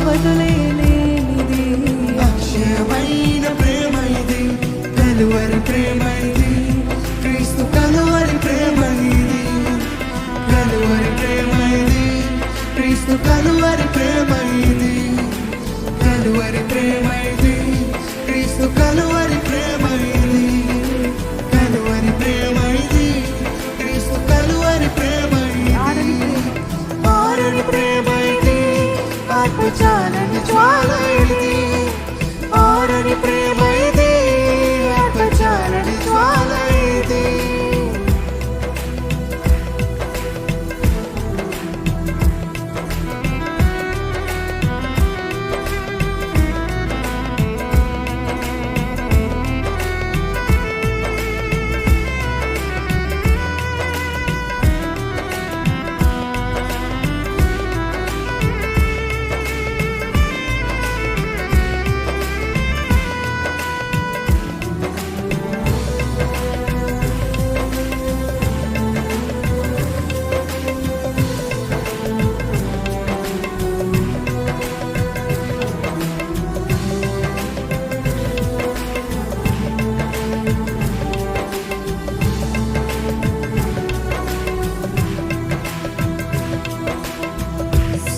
అవధులేనిది, అక్షయమైన ప్రేమ ఇది, కలువరి ప్రేమ ఇది, క్రీస్తు కలువరి ప్రేమ ఇది, కలువరి ప్రేమ ఇది, క్రీస్తు కలువరి ప్రేమ ఇది, కలువరి ప్రేమ ఇది, క్రీస్తు కలువరి ప్రేమ ఇది, కలువరి ప్రేమ ఇది, క్రీస్తు కలువరి ప్రేమ ఇది, ఆరని ప్రేమ ఇది, ఆత్మచాలని జ్వాల ఇది, ఆరని ప్రేమ ఇది, ఆత్మచాలని జ్వాల ఇది.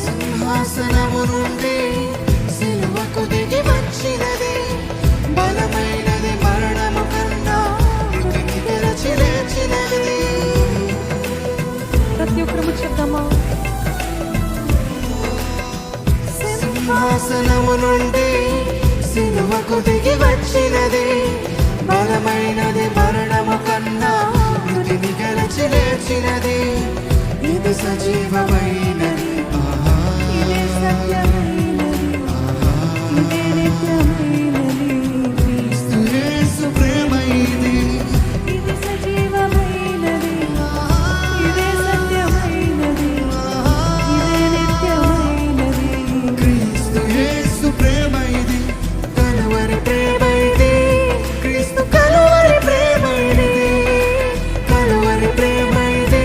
సింహాసనము నుండి సిలువకు దిగి వచ్చినది, బలమైనది మరణము కన్నా మృతిని గెలిచి లేచినది. ప్రతి ఒక్కరము చెప్తామా? సింహాసనము నుండి సిలువకు దిగి వచ్చినది, బలమైనది మరణము కన్నా మృతిని గెలిచి లేచినది. ఇది సజీవమైనది, ఇదే సత్యమైనది, ఇదే నిత్యమైనది, క్రీస్తు యేసు ప్రేమ ఇది, ఇది సజీవమైనది, ఇదే సత్యమైనది, ఇదే నిత్యమైనది, క్రీస్తు యేసు ప్రేమ ఇది, కలువరి ప్రేమ ఇది, క్రీస్తు కలువరి ప్రేమ ఇది, కలువరి ప్రేమ ఇది,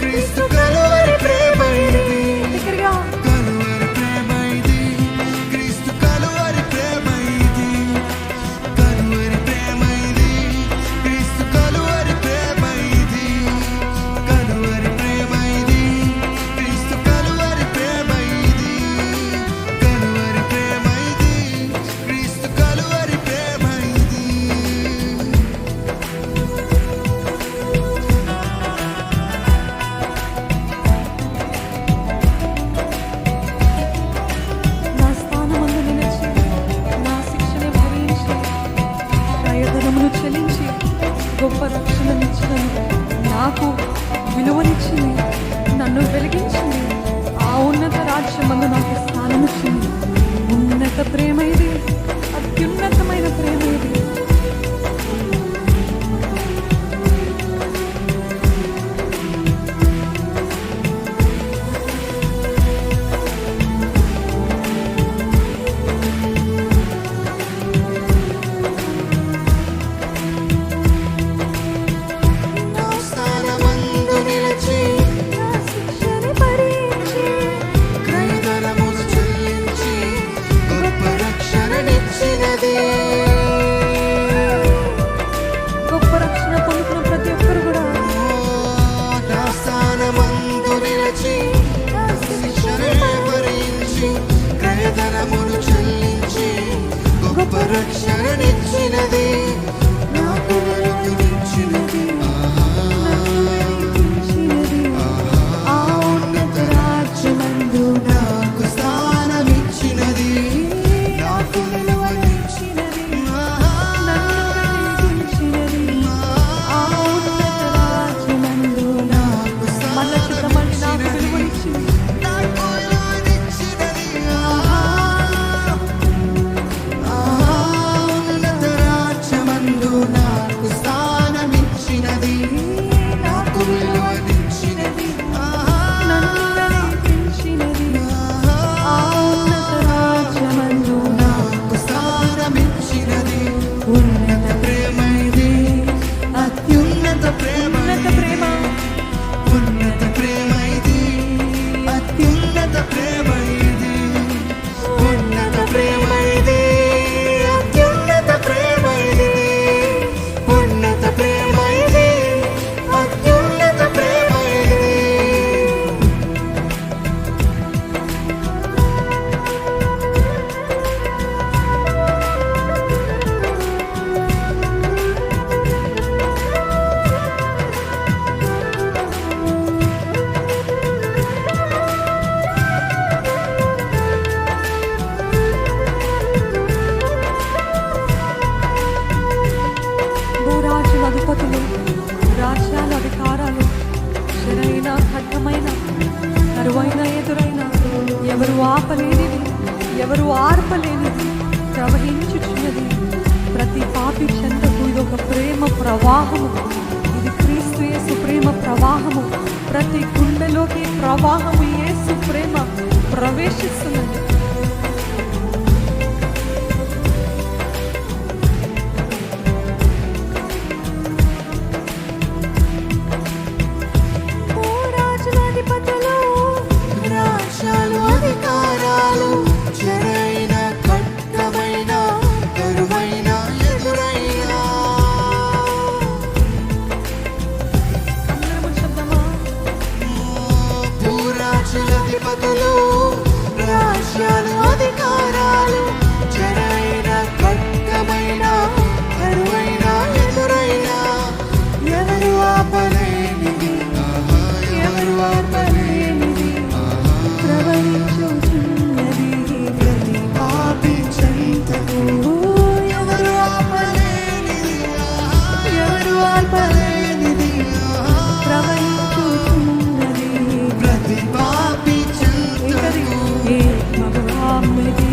క్రీస్తు కలువరి ప్రేమ ఇది, దగ్గరగా కలువరి ప్రేమ ఇది, క్రీస్తు కలువరి ప్రేమ ఇది, కలువరి ప్రేమ ఇది, క్రీస్తు కలువరి ప్రేమ ఇది, కలువరి ప్రేమ ఇది, క్రీస్తు కలువరి ప్రేమ ఇది, కలువరి ప్రేమ ఇది, క్రీస్తు కలువరి ప్రేమ ఇది. నా స్థానమందు నిలిచి, నా శిక్షని భరించి, ప్రయోజనమును చెల్లించి గొప్ప రక్షణనిచ్చినను, నాకు విలువనిచ్చింది, నన్ను వెలిగించింది, ఆ ఉన్నత రాజ్యమందు నాకు స్థానమిచ్చింది. ఉన్నత ప్రేమ ఇది, అత్యున్నతమైన ప్రేమ ఇది. నా స్థానమందు నిలిచి, నా శిక్షని భరించి, క్రయధనమును చెల్లించి, గొప్ప రక్షణనిచ్చినది. గొప్ప రక్షణ పొందుకున్న ప్రతి ఒక్కరు కూడా నా స్థానమందు నిలిచి, నా శిక్షనే భరించి, క్రయధనమును చెల్లించి, గొప్ప రక్షణనిచ్చినది. నాకు వెలుగునిచ్చినది, శిక్షినది, ఆ ఉన్నత రాజ్యమందు నాకు స్థానమిచ్చినది, నాకు వెలుగునిచ్చినది, నన్ను వెలిగించినది, ఆ ఉన్నత రాజ్యమందు నాకు మళ్ళా చిత్తమని నాకు విలువనిచ్చింది. నాకు వెలుగునిచ్చినది. ఉన్నత రాజ్యమందు ఎవరు ఆర్పలేనిది ప్రవహించుచున్నది. ప్రతి పాపి చెంతకు ఇది ఒక ప్రేమ ప్రవాహము. ఇది క్రీస్తు యేసు ప్రేమ ప్రవాహము. ప్రతి గుండెలోకి ప్రవాహము యేసు ప్రేమ ప్రవేశిస్తున్నది. ఓ రాజుల అధిపతులు, రాజ్యాలు అధికారాలు చెరైన ఖడ్గమైన కరువైన ఎదురైనా అందరము చెప్దామా? భూరాజుల అధిపతులు రాజ్యాలు అధికారాలు చెరైన ఖడ్గమైన కరువైన ఎదురైనా ఎవరు ఆపలేనిది ఎవరు ఆపలేనిది ప్రవహించుచున్నది ప్రతి పాపి చెంతకు ఎవరు ఆపలేనిది ఎవరు ఆర్పలేనిది ప్రవహించుచున్నది. ప్రతి పాపి చెంతకు ఏ మగవామిది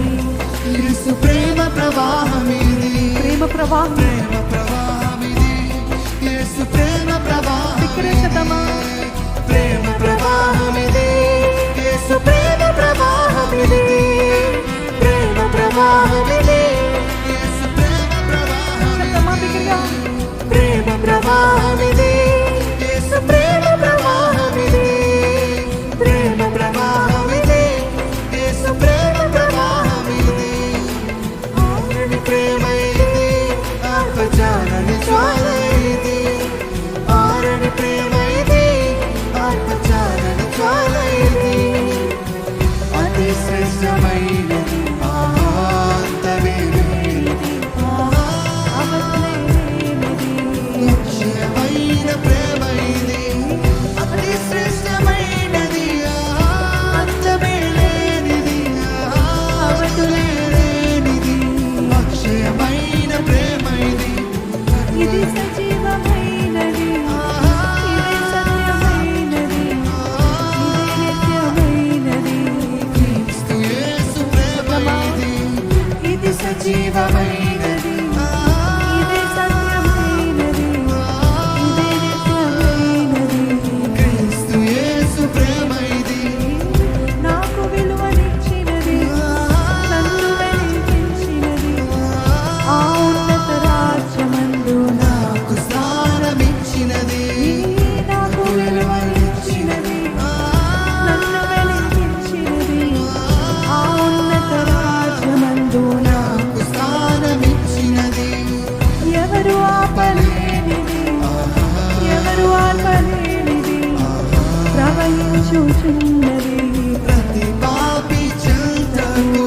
యేసు ప్రేమ ప్రవాహమిది ప్రేమ ప్రవాహం. ప్రేమ ప్రవాహమిది యేసు ప్రేమ ప్రవాహమిది విక్రేతమా ప్రేమ ప్రవాహమిది యేసు ప్రేమ ప్రవాహమిది ప్రేమ ప్రవాహమిది యేసు ప్రేమ ప్రవాహమిది చెప్తామా బిగ్గరగా? ప్రేమ ప్రవాహమిది యేసు ప్రేమ ప్రవాహమిది ప్రేమ ప్రవాహమిది యేసు ప్రేమ ప్రవాహమిది ఆరని ప్రేమ ఇది ఆర్పజాలని జ్వాల ఇది ఆరని ప్రేమ ఇది ఆర్పజాలని జ్వాల ఇది అతి శ్రేష్టమైనది అంతమేలేనిది అవసరమైనది లక్ష్యమైన ప్రేమ ఇది అతి శ్రేష్టమైనది అంతమేలేనిది అవతులేనిది అక్షయమైన ప్రేమ ఇది ఇది సజీవమైనది, ఇది సత్యమైనది, ఇది నిత్యమైనది. క్రీస్తు యేసు ప్రేమ ఇది ఇది సజీవమైనది, ఇది సత్యమైనది, ఇది నిత్యమైనది. క్రీస్తు యేసు ప్రేమ ఇది నాకు విలువనిచ్చినది, నన్ను వెలిగించినది. ఆ ఉన్నత రాజ్యమందు నాకు స్థానమిచ్చినది నాకు విలువనిచ్చినది, నన్ను వెలిగించినది. ఆ ఉన్నత రాజ్యమందు నాకు స్థానమిచ్చినది ఎవరు ఆపలేనిది ఎవరు ఆపలేనిది ప్రవహించుచున్నది. ప్రతి పాపి చెంతకు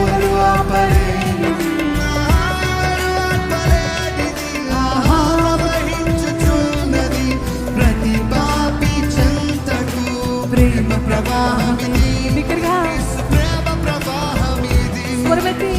ఎవరు ఆపలేనిది ఆవహించుచున్నది ప్రతి పాపి చెంతకు ప్రేమ ప్రవాహమిది బిగ్గరగా ప్రేమ ప్రవాహమిది స్వరమెత్తి